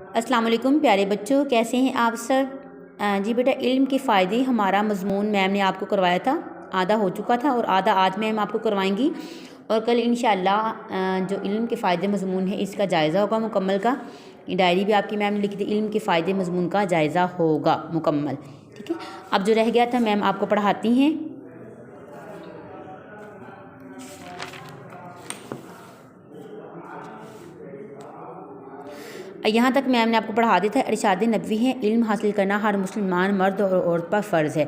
अस्सलाम वालेकुम प्यारे बच्चों, कैसे हैं आप सब। जी बेटा, इल्म के फ़ायदे हमारा मज़मून मैम ने आपको करवाया था, आधा हो चुका था और आधा आज मैम आपको करवाएंगी। और कल इंशाअल्लाह जो इल्म के फ़ायदे मज़मून है इसका जायज़ा होगा मुकम्मल का। डायरी भी आपकी मैम ने लिखी थी, इल्म के फ़ायदे मज़मून का जायज़ा होगा मुकम्मल। ठीक है, अब जो रह गया था मैम आपको पढ़ाती हैं। यहाँ तक मैम ने आपको पढ़ा दिया था। इरशाद नबवी है, इल्म हासिल करना हर मुसलमान मर्द और औरत पर फ़र्ज़ है।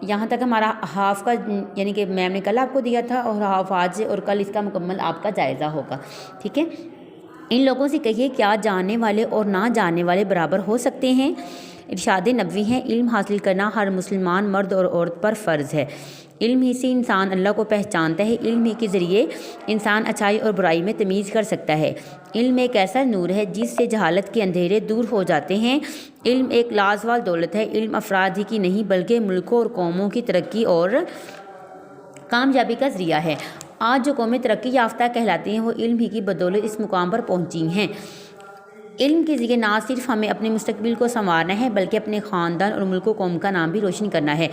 यहाँ तक हमारा हाफ़ का यानी कि मैम ने कल आपको दिया था और हाफ़ आज और कल इसका मुकम्मल आपका जायज़ा होगा। ठीक है, इन लोगों से कहिए क्या जानने वाले और ना जानने वाले बराबर हो सकते हैं। इरशाद नबवी है, इल्म हासिल करना हर मुसलमान मर्द और औरत पर फ़र्ज़ है। इल्म ही से इंसान अल्लाह को पहचानता है। इल्म ही के ज़रिए इंसान अच्छाई और बुराई में तमीज़ कर सकता है। इल्म एक ऐसा नूर है जिससे जहालत के अंधेरे दूर हो जाते हैं। इल्म एक लाजवाब दौलत है। इल्म अफराद ही की नहीं बल्कि मुल्कों और कौमों की तरक्की और कामयाबी का ज़रिया है। आज जो कौमें तरक्की याफ्ता कहलाती हैं वो इल्म ही की बदौलत इस मुकाम पर पहुँची हैं। इल्म के ज़रिए ना सिर्फ हमें अपने मुस्तकबिल को संवारना है बल्कि अपने ख़ानदान और मुल्क कौम का नाम भी रोशन करना है।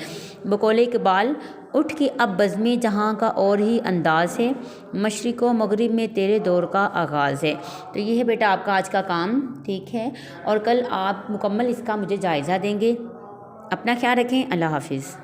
बकौल इकबाल, उठ के अब बज़्म जहाँ का और ही अंदाज़ है, मशरिक़ व मग़रिब में तेरे दौर का आगाज़ है। तो ये है बेटा आपका आज का काम। ठीक है, और कल आप मुकम्मल इसका मुझे जायज़ा देंगे। अपना ख्याल रखें। अल्लाह हाफिज़।